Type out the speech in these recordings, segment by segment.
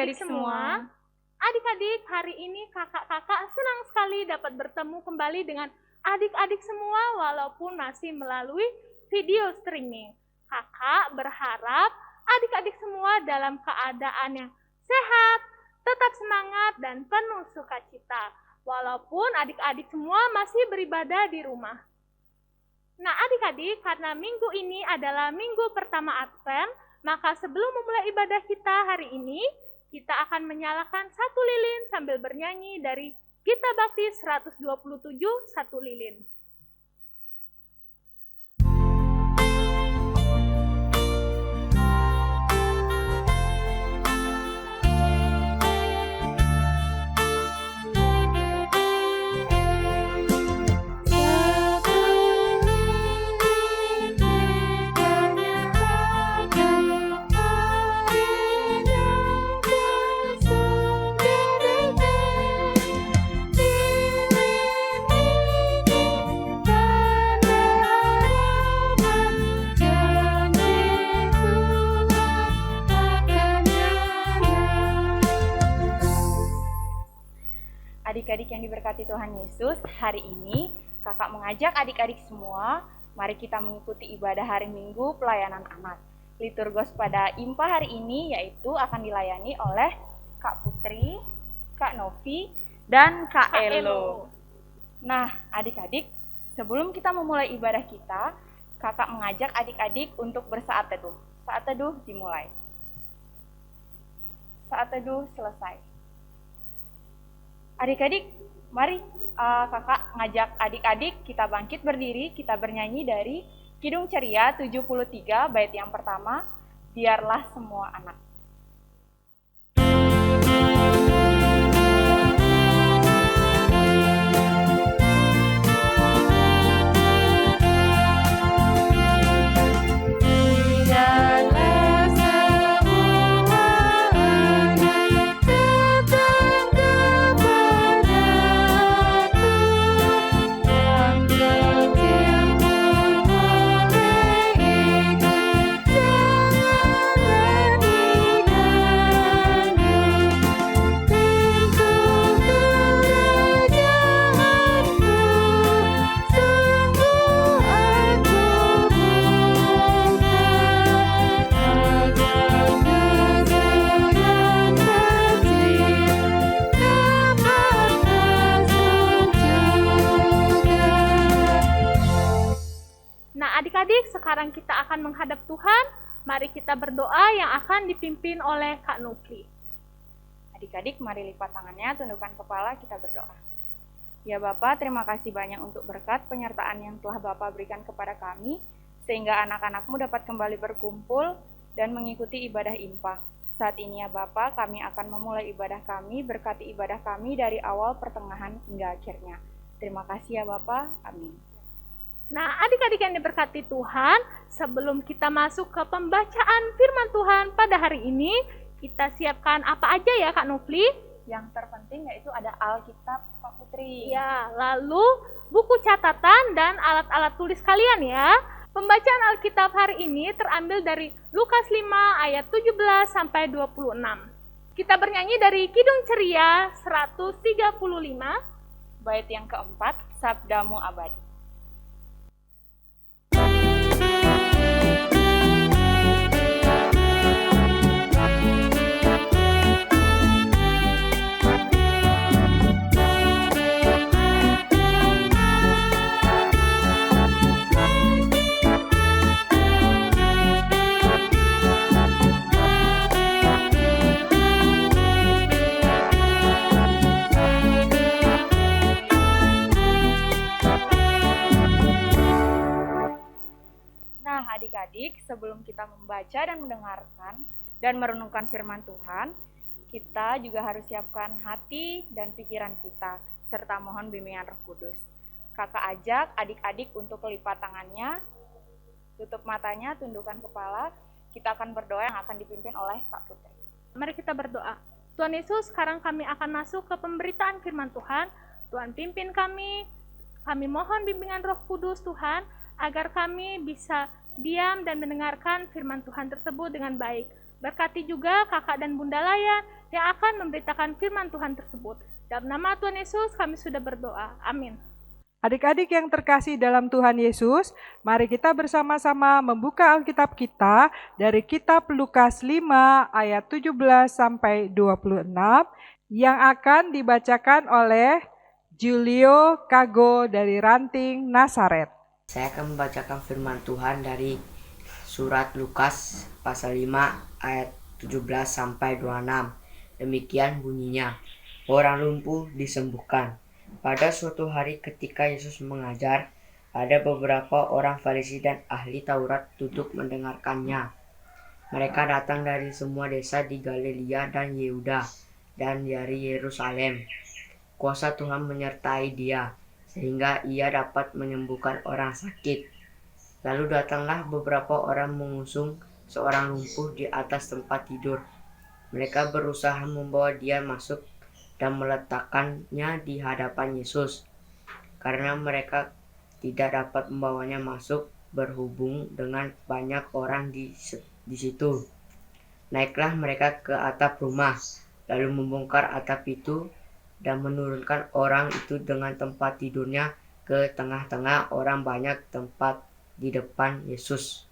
adik-adik semua. Adik-adik, hari ini kakak-kakak senang sekali dapat bertemu kembali dengan adik-adik semua walaupun masih melalui video streaming. Kakak berharap adik-adik semua dalam keadaan yang sehat, tetap semangat dan penuh sukacita. Walaupun adik-adik semua masih beribadah di rumah. Nah adik-adik, karena minggu ini adalah minggu pertama Advent, maka sebelum memulai ibadah kita hari ini, kita akan menyalakan satu lilin sambil bernyanyi dari Gita Bakti 127, satu lilin. Adik-adik yang diberkati Tuhan Yesus, hari ini kakak mengajak adik-adik semua, mari kita mengikuti ibadah hari Minggu pelayanan anak. Liturgos pada IMPA hari ini yaitu akan dilayani oleh Kak Putri, Kak Novi, dan Kak Elo. Nah, adik-adik, sebelum kita memulai ibadah kita, kakak mengajak adik-adik untuk bersaat teduh. Saat teduh dimulai. Saat teduh selesai. Adik-adik, mari kakak ngajak adik-adik kita bangkit berdiri, kita bernyanyi dari Kidung Ceria 73 bait yang pertama, Biarlah Semua Anak. Adik-adik, sekarang kita akan menghadap Tuhan. Mari kita berdoa yang akan dipimpin oleh Kak Nukli. Adik-adik, mari lipat tangannya, tundukkan kepala, kita berdoa. Ya Bapak, terima kasih banyak untuk berkat penyertaan yang telah Bapak berikan kepada kami, sehingga anak-anakmu dapat kembali berkumpul dan mengikuti ibadah IMPA. Saat ini ya Bapak, kami akan memulai ibadah kami, berkati ibadah kami dari awal, pertengahan, hingga akhirnya. Terima kasih ya Bapak, amin. Nah, adik-adik yang diberkati Tuhan, sebelum kita masuk ke pembacaan firman Tuhan pada hari ini, kita siapkan apa aja ya Kak Nufli? Yang terpenting yaitu ada Alkitab Kak Putri. Ya, lalu buku catatan dan alat-alat tulis kalian ya. Pembacaan Alkitab hari ini terambil dari Lukas 5 ayat 17 sampai 26. Kita bernyanyi dari Kidung Ceria 135, bait yang keempat, Sabdamu Abadi. Adik-adik, sebelum kita membaca dan mendengarkan dan merenungkan firman Tuhan, kita juga harus siapkan hati dan pikiran kita, serta mohon bimbingan Roh Kudus. Kakak ajak adik-adik untuk lipat tangannya, tutup matanya, tundukkan kepala. Kita akan berdoa yang akan dipimpin oleh Kak Putri. Mari kita berdoa. Tuhan Yesus, sekarang kami akan masuk ke pemberitaan firman Tuhan. Tuhan pimpin kami mohon bimbingan Roh Kudus Tuhan, agar kami bisa diam dan mendengarkan firman Tuhan tersebut dengan baik. Berkati juga kakak dan Bunda Laya yang akan memberitakan firman Tuhan tersebut. Dalam nama Tuhan Yesus kami sudah berdoa. Amin. Adik-adik yang terkasih dalam Tuhan Yesus, mari kita bersama-sama membuka Alkitab kita dari kitab Lukas 5 ayat 17 sampai 26 yang akan dibacakan oleh Julio Kago dari Ranting Nasaret. Saya akan membacakan firman Tuhan dari surat Lukas pasal 5 ayat 17 sampai 26. Demikian bunyinya. Orang lumpuh disembuhkan. Pada suatu hari ketika Yesus mengajar, ada beberapa orang Farisi dan ahli Taurat duduk mendengarkannya. Mereka datang dari semua desa di Galilea dan Yehuda dan dari Yerusalem. Kuasa Tuhan menyertai dia, sehingga ia dapat menyembuhkan orang sakit. Lalu datanglah beberapa orang mengusung seorang lumpuh di atas tempat tidur. Mereka berusaha membawa dia masuk dan meletakkannya di hadapan Yesus. Karena mereka tidak dapat membawanya masuk berhubung dengan banyak orang di situ. Naiklah mereka ke atap rumah, lalu membongkar atap itu dan menurunkan orang itu dengan tempat tidurnya ke tengah-tengah orang banyak tempat di depan Yesus.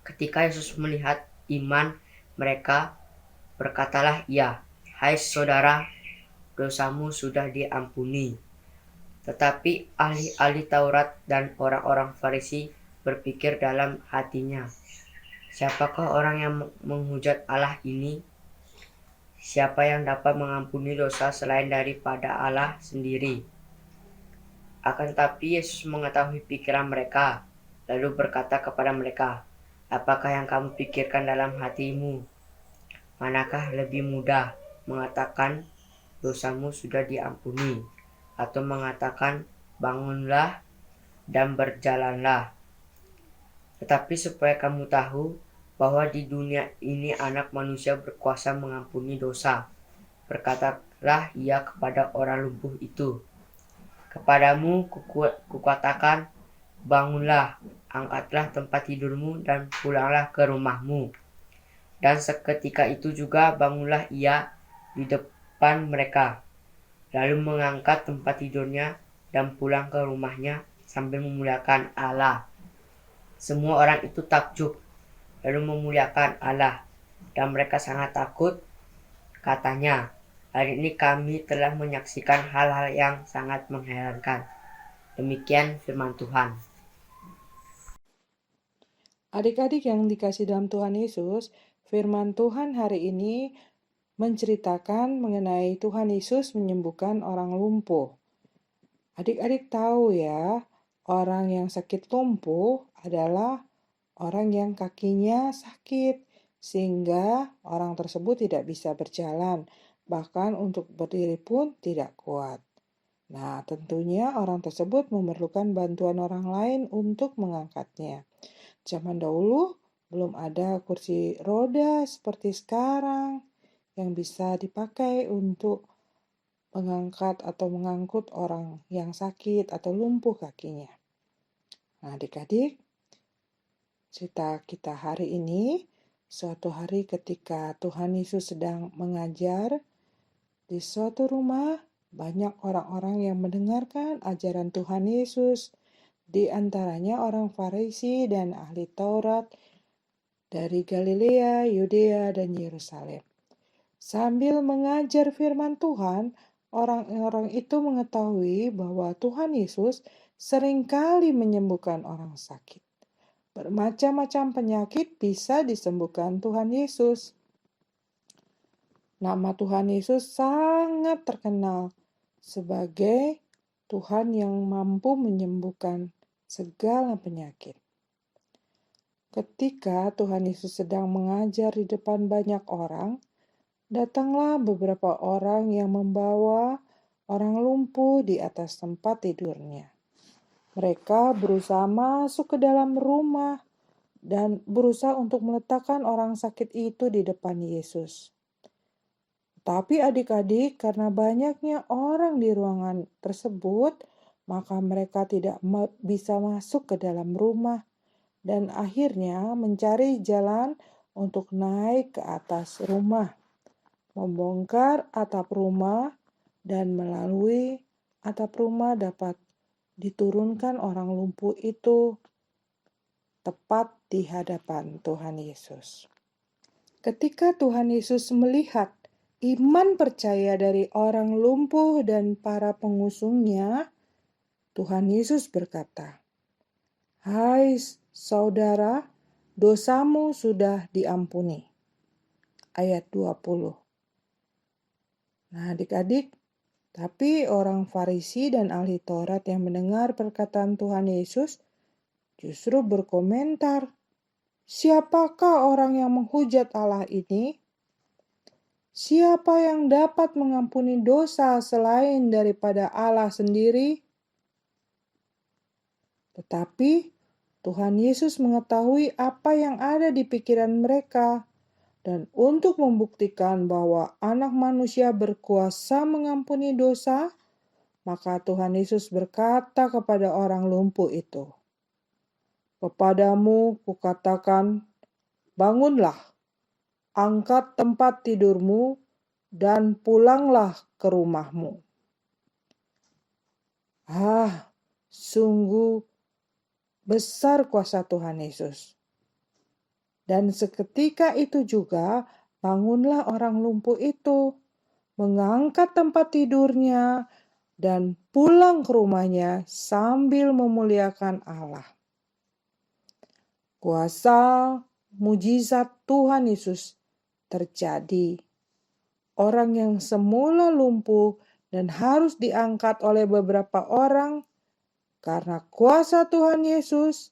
Ketika Yesus melihat iman mereka, berkatalah ia, "Hai saudara, dosamu sudah diampuni." Tetapi ahli-ahli Taurat dan orang-orang Farisi berpikir dalam hatinya, "Siapakah orang yang menghujat Allah ini? Siapa yang dapat mengampuni dosa selain daripada Allah sendiri?" Akan tetapi Yesus mengetahui pikiran mereka, lalu berkata kepada mereka, "Apakah yang kamu pikirkan dalam hatimu? Manakah lebih mudah, mengatakan dosamu sudah diampuni, atau mengatakan bangunlah dan berjalanlah? Tetapi supaya kamu tahu bahwa di dunia ini Anak Manusia berkuasa mengampuni dosa, berkatalah ia kepada orang lumpuh itu, kepadamu kukatakan, bangunlah, angkatlah tempat tidurmu dan pulanglah ke rumahmu." Dan seketika itu juga bangunlah ia di depan mereka, lalu mengangkat tempat tidurnya dan pulang ke rumahnya sambil memuliakan Allah. Semua orang itu takjub, lalu memuliakan Allah, dan mereka sangat takut. Katanya, "Hari ini kami telah menyaksikan hal-hal yang sangat mengherankan." Demikian firman Tuhan. Adik-adik yang dikasih dalam Tuhan Yesus, firman Tuhan hari ini menceritakan mengenai Tuhan Yesus menyembuhkan orang lumpuh. Adik-adik tahu ya, orang yang sakit lumpuh adalah orang yang kakinya sakit, sehingga orang tersebut tidak bisa berjalan, bahkan untuk berdiri pun tidak kuat. Nah, tentunya orang tersebut memerlukan bantuan orang lain untuk mengangkatnya. Zaman dahulu belum ada kursi roda seperti sekarang yang bisa dipakai untuk mengangkat atau mengangkut orang yang sakit atau lumpuh kakinya. Nah, adik-adik, cerita kita hari ini, suatu hari ketika Tuhan Yesus sedang mengajar di suatu rumah, banyak orang-orang yang mendengarkan ajaran Tuhan Yesus. Di antaranya orang Farisi dan ahli Taurat dari Galilea, Yudea, dan Yerusalem. Sambil mengajar firman Tuhan, orang-orang itu mengetahui bahwa Tuhan Yesus seringkali menyembuhkan orang sakit. Bermacam-macam penyakit bisa disembuhkan Tuhan Yesus. Nama Tuhan Yesus sangat terkenal sebagai Tuhan yang mampu menyembuhkan segala penyakit. Ketika Tuhan Yesus sedang mengajar di depan banyak orang, datanglah beberapa orang yang membawa orang lumpuh di atas tempat tidurnya. Mereka berusaha masuk ke dalam rumah dan berusaha untuk meletakkan orang sakit itu di depan Yesus. Tapi adik-adik, karena banyaknya orang di ruangan tersebut, maka mereka tidak bisa masuk ke dalam rumah dan akhirnya mencari jalan untuk naik ke atas rumah, membongkar atap rumah, dan melalui atap rumah dapat diturunkan orang lumpuh itu tepat di hadapan Tuhan Yesus. Ketika Tuhan Yesus melihat iman percaya dari orang lumpuh dan para pengusungnya, Tuhan Yesus berkata, "Hai saudara, dosamu sudah diampuni." Ayat 20. Nah, adik-adik, tapi orang Farisi dan ahli Taurat yang mendengar perkataan Tuhan Yesus justru berkomentar, "Siapakah orang yang menghujat Allah ini? Siapa yang dapat mengampuni dosa selain daripada Allah sendiri?" Tetapi Tuhan Yesus mengetahui apa yang ada di pikiran mereka, dan untuk membuktikan bahwa Anak Manusia berkuasa mengampuni dosa, maka Tuhan Yesus berkata kepada orang lumpuh itu, "Kepadamu kukatakan, bangunlah, angkat tempat tidurmu, dan pulanglah ke rumahmu." Sungguh besar kuasa Tuhan Yesus. Dan seketika itu juga bangunlah orang lumpuh itu, mengangkat tempat tidurnya, dan pulang ke rumahnya sambil memuliakan Allah. Kuasa mujizat Tuhan Yesus terjadi. Orang yang semula lumpuh dan harus diangkat oleh beberapa orang, karena kuasa Tuhan Yesus,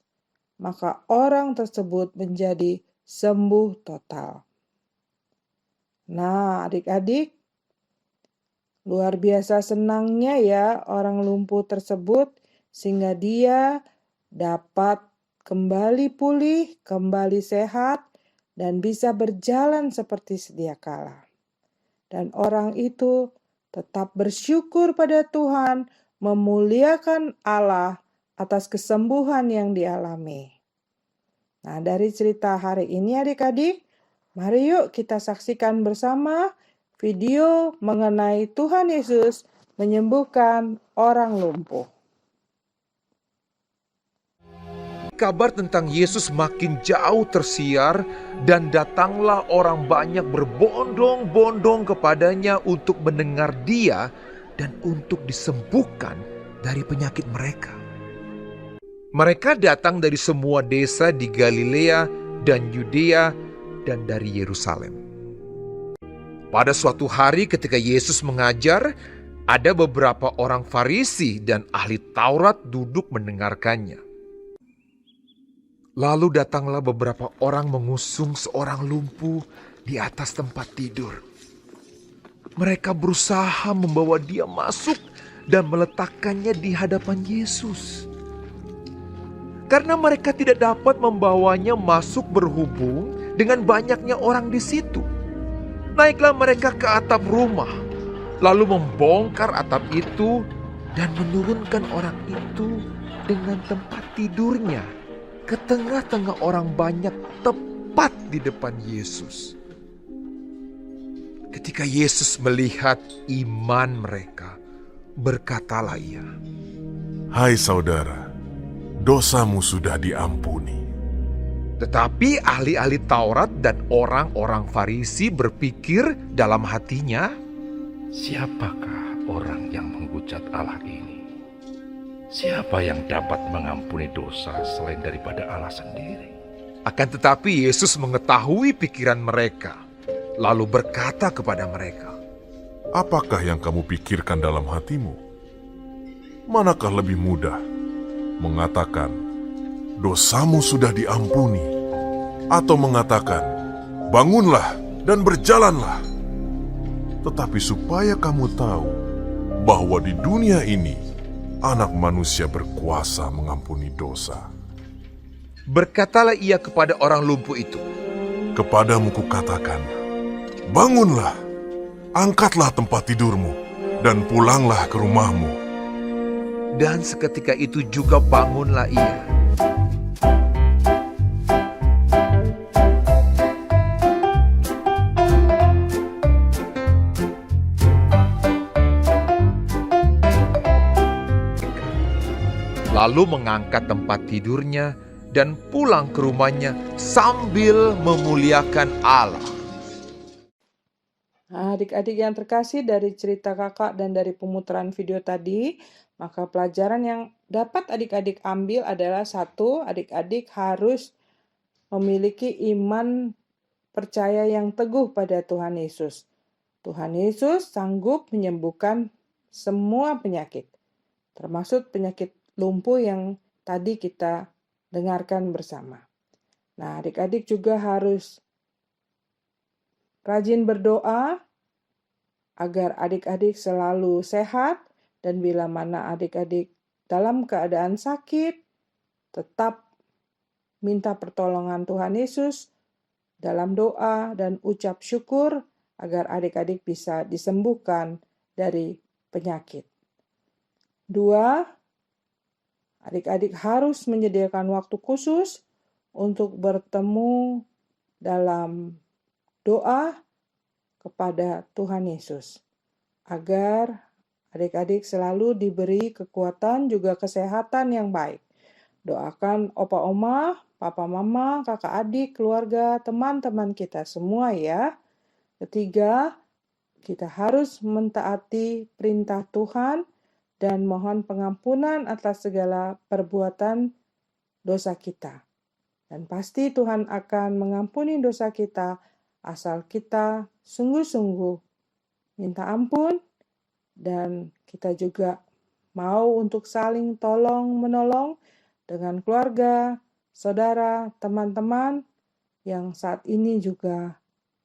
maka orang tersebut menjadi sembuh total. Nah, adik-adik, luar biasa senangnya ya orang lumpuh tersebut, sehingga dia dapat kembali pulih, kembali sehat, dan bisa berjalan seperti sedia kala. Dan orang itu tetap bersyukur pada Tuhan, memuliakan Allah atas kesembuhan yang dialami. Nah, dari cerita hari ini adik-adik, mari yuk kita saksikan bersama video mengenai Tuhan Yesus menyembuhkan orang lumpuh. Kabar tentang Yesus makin jauh tersiar dan datanglah orang banyak berbondong-bondong kepadanya untuk mendengar Dia dan untuk disembuhkan dari penyakit mereka. Mereka datang dari semua desa di Galilea dan Yudea dan dari Yerusalem. Pada suatu hari ketika Yesus mengajar, ada beberapa orang Farisi dan ahli Taurat duduk mendengarkannya. Lalu datanglah beberapa orang mengusung seorang lumpuh di atas tempat tidur. Mereka berusaha membawa dia masuk dan meletakkannya di hadapan Yesus. Karena mereka tidak dapat membawanya masuk berhubung dengan banyaknya orang di situ. Naiklah mereka ke atap rumah, lalu membongkar atap itu dan menurunkan orang itu dengan tempat tidurnya ke tengah-tengah orang banyak tepat di depan Yesus. Ketika Yesus melihat iman mereka, berkatalah Ia, "Hai saudara, dosamu sudah diampuni." Tetapi ahli-ahli Taurat dan orang-orang Farisi berpikir dalam hatinya, "Siapakah orang yang menghujat Allah ini? Siapa yang dapat mengampuni dosa selain daripada Allah sendiri?" Akan tetapi Yesus mengetahui pikiran mereka, lalu berkata kepada mereka, Apakah yang kamu pikirkan dalam hatimu? Manakah lebih mudah mengatakan, "Dosamu sudah diampuni," atau mengatakan, "Bangunlah dan berjalanlah"? Tetapi supaya kamu tahu bahwa di dunia ini Anak Manusia berkuasa mengampuni dosa. Berkatalah Ia kepada orang lumpuh itu, Kepadamu kukatakan, bangunlah, angkatlah tempat tidurmu, dan pulanglah ke rumahmu. dan seketika itu juga bangunlah ia. lalu mengangkat tempat tidurnya dan pulang ke rumahnya sambil memuliakan Allah. Nah, adik-adik yang terkasih, dari cerita kakak dan dari pemutaran video tadi, maka pelajaran yang dapat adik-adik ambil adalah satu, adik-adik harus memiliki iman percaya yang teguh pada Tuhan Yesus. Tuhan Yesus sanggup menyembuhkan semua penyakit, termasuk penyakit lumpuh yang tadi kita dengarkan bersama. Nah, adik-adik juga harus rajin berdoa agar adik-adik selalu sehat, dan bila mana adik-adik dalam keadaan sakit, tetap minta pertolongan Tuhan Yesus dalam doa dan ucap syukur agar adik-adik bisa disembuhkan dari penyakit. 2, adik-adik harus menyediakan waktu khusus untuk bertemu dalam doa kepada Tuhan Yesus, agar adik-adik selalu diberi kekuatan juga kesehatan yang baik. Doakan opa oma, papa mama, kakak adik, keluarga, teman-teman kita semua ya. 3, kita harus mentaati perintah Tuhan dan mohon pengampunan atas segala perbuatan dosa kita. Dan pasti Tuhan akan mengampuni dosa kita asal kita sungguh-sungguh minta ampun, dan kita juga mau untuk saling tolong-menolong dengan keluarga, saudara, teman-teman yang saat ini juga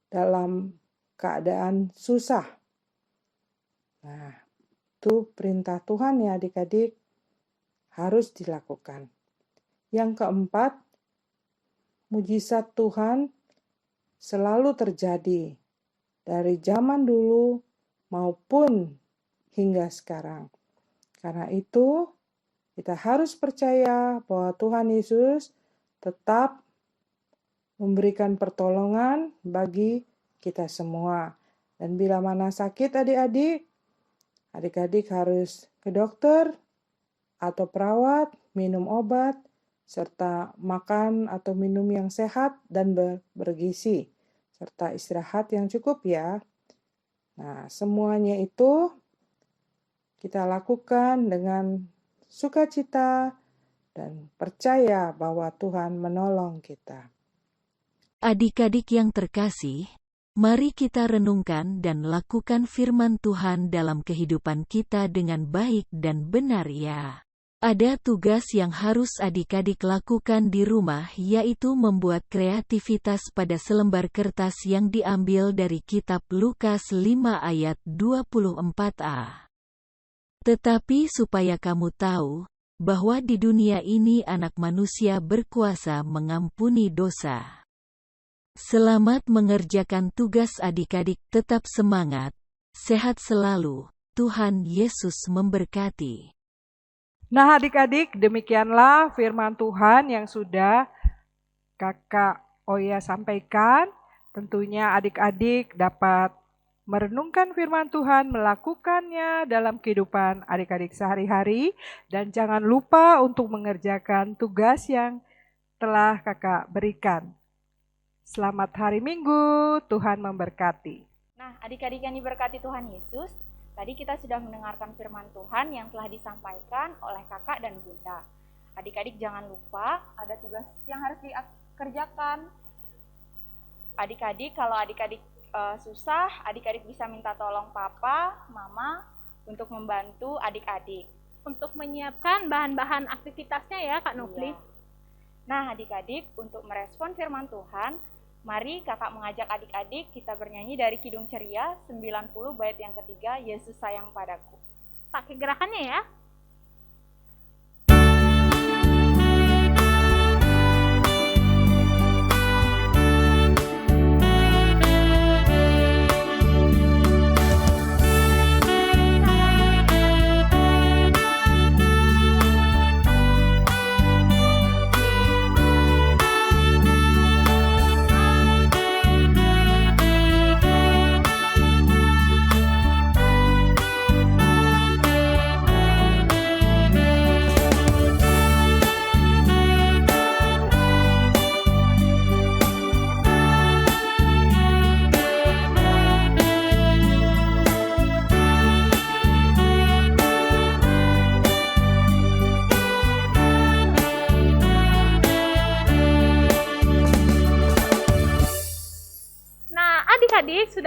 dalam keadaan susah. Nah, itu perintah Tuhan ya adik-adik, harus dilakukan. Yang keempat, mujizat Tuhan selalu terjadi dari zaman dulu maupun hingga sekarang. Karena itu, kita harus percaya bahwa Tuhan Yesus tetap memberikan pertolongan bagi kita semua. Dan bila mana sakit adik-adik, adik-adik harus ke dokter atau perawat, minum obat, serta makan atau minum yang sehat dan bergizi, serta istirahat yang cukup ya. Nah, semuanya itu kita lakukan dengan sukacita dan percaya bahwa Tuhan menolong kita. Adik-adik yang terkasih, mari kita renungkan dan lakukan firman Tuhan dalam kehidupan kita dengan baik dan benar ya. Ada tugas yang harus adik-adik lakukan di rumah, yaitu membuat kreativitas pada selembar kertas yang diambil dari kitab Lukas 5 ayat 24a. Tetapi supaya kamu tahu bahwa di dunia ini anak manusia berkuasa mengampuni dosa. Selamat mengerjakan tugas adik-adik, tetap semangat, sehat selalu, Tuhan Yesus memberkati. Nah adik-adik, demikianlah firman Tuhan yang sudah kakak Oya sampaikan. Tentunya adik-adik dapat merenungkan firman Tuhan, melakukannya dalam kehidupan adik-adik sehari-hari. Dan jangan lupa untuk mengerjakan tugas yang telah kakak berikan. Selamat hari Minggu, Tuhan memberkati. Nah, adik-adik yang diberkati Tuhan Yesus, tadi kita sudah mendengarkan firman Tuhan yang telah disampaikan oleh kakak dan bunda. Adik-adik jangan lupa ada tugas yang harus dikerjakan. Adik-adik, kalau adik-adik susah, adik-adik bisa minta tolong papa, mama untuk membantu adik-adik. Untuk menyiapkan bahan-bahan aktivitasnya ya Kak Nufli. Iya. Nah adik-adik, untuk merespon firman Tuhan, mari kakak mengajak adik-adik kita bernyanyi dari Kidung Ceria 90 bait yang ketiga, Yesus sayang padaku. Pakai gerakannya ya.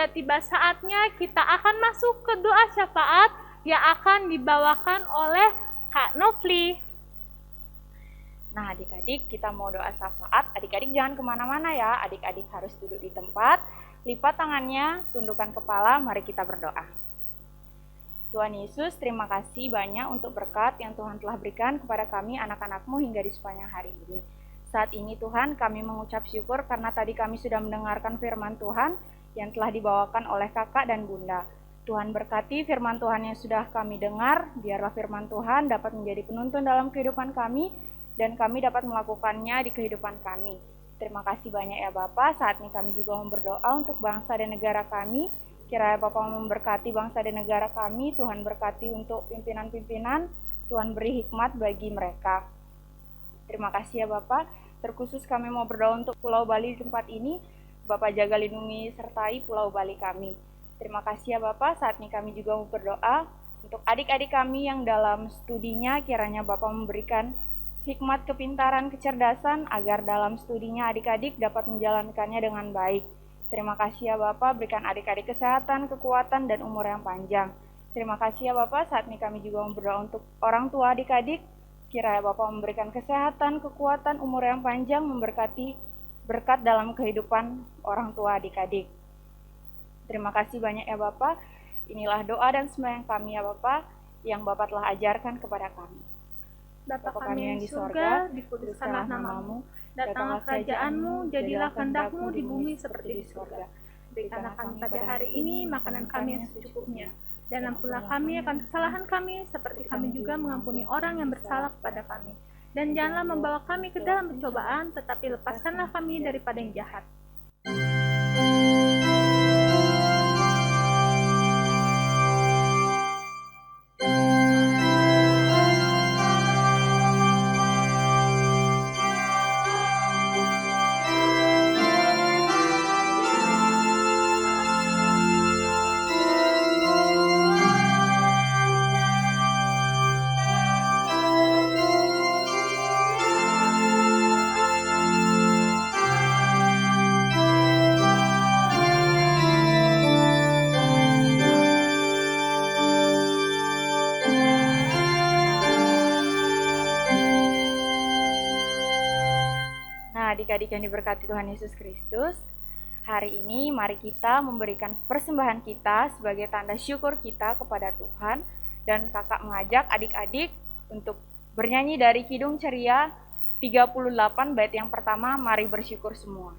sudah tiba saatnya kita akan masuk ke doa syafaat yang akan dibawakan oleh Kak Nofli. Nah, adik-adik, kita mau doa syafaat. Adik-adik jangan kemana-mana ya. Adik-adik harus duduk di tempat, lipat tangannya, tundukkan kepala, mari kita berdoa. Tuhan Yesus, terima kasih banyak untuk berkat yang Tuhan telah berikan kepada kami anak-anak-Mu hingga di sepanjang hari ini. Saat ini Tuhan, kami mengucap syukur karena tadi kami sudah mendengarkan firman Tuhan yang telah dibawakan oleh kakak dan bunda. Tuhan berkati firman Tuhan yang sudah kami dengar, biarlah firman Tuhan dapat menjadi penuntun dalam kehidupan kami, dan kami dapat melakukannya di kehidupan kami. Terima kasih banyak ya Bapak. Saat ini kami juga mau berdoa untuk bangsa dan negara kami. Kiranya Bapak memberkati bangsa dan negara kami, Tuhan berkati untuk pimpinan-pimpinan, Tuhan beri hikmat bagi mereka. Terima kasih ya Bapak. Terkhusus kami mau berdoa untuk Pulau Bali di tempat ini, Bapak jaga lindungi sertai Pulau Bali kami. Terima kasih ya Bapak. Saat ini kami juga mau berdoa untuk adik-adik kami yang dalam studinya, kiranya Bapak memberikan hikmat, kepintaran, kecerdasan, agar dalam studinya adik-adik dapat menjalankannya dengan baik. Terima kasih ya Bapak, berikan adik-adik kesehatan, kekuatan, dan umur yang panjang. Terima kasih ya Bapak, saat ini kami juga berdoa untuk orang tua adik-adik. Kiranya Bapak memberikan kesehatan, kekuatan, umur yang panjang, memberkati berkat dalam kehidupan orang tua adik-adik. Terima kasih banyak ya Bapak. Inilah doa dan sembahyang kami ya Bapak, yang Bapak telah ajarkan kepada kami. Bapa kami yang di surga, dikuduskanlah nama-Mu, datanglah kerajaan-Mu, jadilah kehendak-Mu di bumi seperti di surga. Berikanlah kami pada hari ini makanan kami yang secukupnya, dan ampunilah kami akan kesalahan kami, seperti kami juga mengampuni orang yang bersalah kepada kami. Dan janganlah membawa kami ke dalam pencobaan, tetapi lepaskanlah kami daripada yang jahat. Adik-adik yang diberkati Tuhan Yesus Kristus, hari ini mari kita memberikan persembahan kita sebagai tanda syukur kita kepada Tuhan, dan kakak mengajak adik-adik untuk bernyanyi dari Kidung Ceria 38 bait yang pertama, mari bersyukur semua.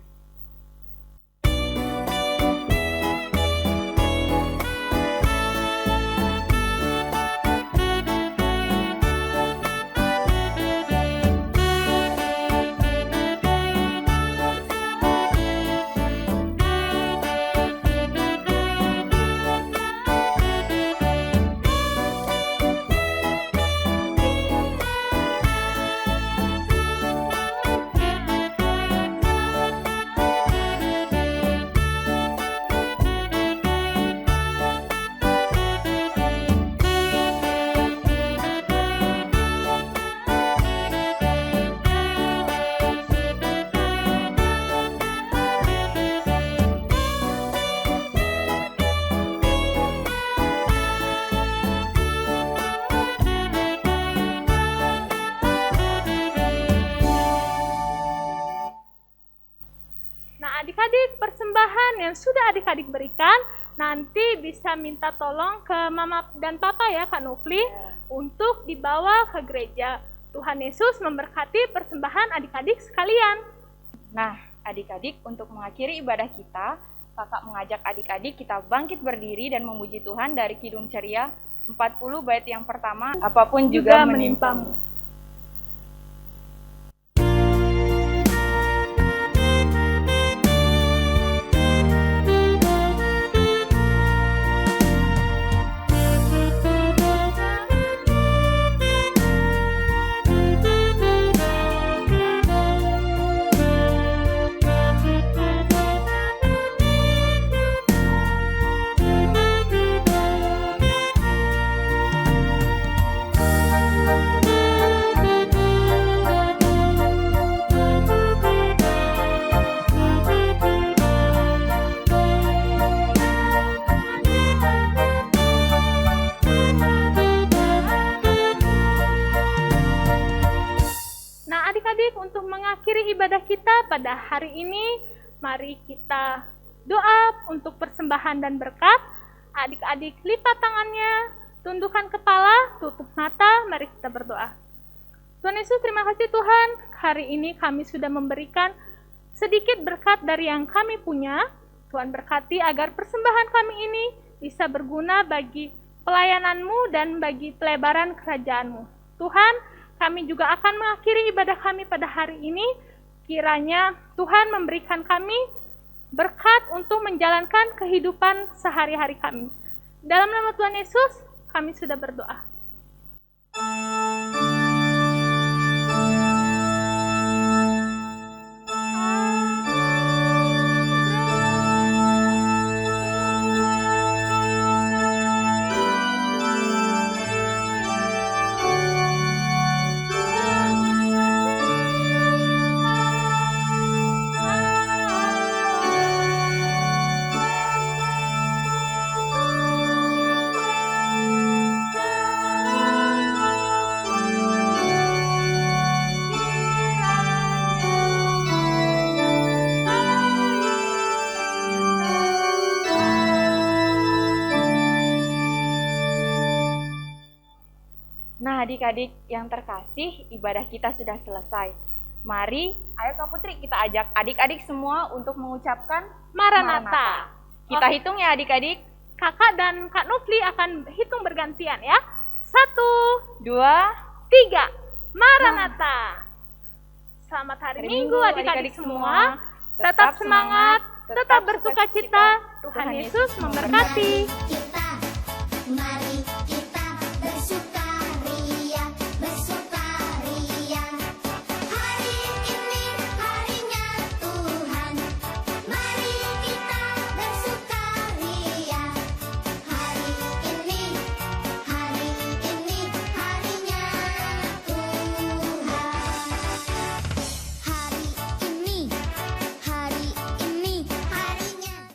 Adik-adik, persembahan yang sudah adik-adik berikan nanti bisa minta tolong ke mama dan papa ya Kak Nufli untuk dibawa ke gereja. Tuhan Yesus memberkati persembahan adik-adik sekalian. Nah, adik-adik, untuk mengakhiri ibadah kita, kakak mengajak adik-adik kita bangkit berdiri dan memuji Tuhan dari Kidung Ceria 40 bait yang pertama, apapun juga menimpamu. ibadah kita pada hari ini. Mari kita doa untuk persembahan dan berkat. Adik-adik lipat tangannya, tundukkan kepala, tutup mata, mari kita berdoa. Tuhan Yesus, terima kasih Tuhan, hari ini kami sudah memberikan sedikit berkat dari yang kami punya. Tuhan berkati agar persembahan kami ini bisa berguna bagi pelayanan-Mu dan bagi pelebaran kerajaan-Mu. Tuhan, kami juga akan mengakhiri ibadah kami pada hari ini. Kiranya Tuhan memberikan kami berkat untuk menjalankan kehidupan sehari-hari kami. Dalam nama Tuhan Yesus, kami sudah berdoa. Nah, adik-adik yang terkasih, ibadah kita sudah selesai. Mari, ayo Kak Putri, kita ajak adik-adik semua untuk mengucapkan Maranatha. Kita Oke. hitung ya adik-adik. Kakak dan Kak Nufli akan hitung bergantian ya. 1, 2, 3. Maranatha. Selamat hari Minggu adik-adik semua. Tetap semangat, tetap bersukacita. Tuhan Yesus memberkati. Mari kita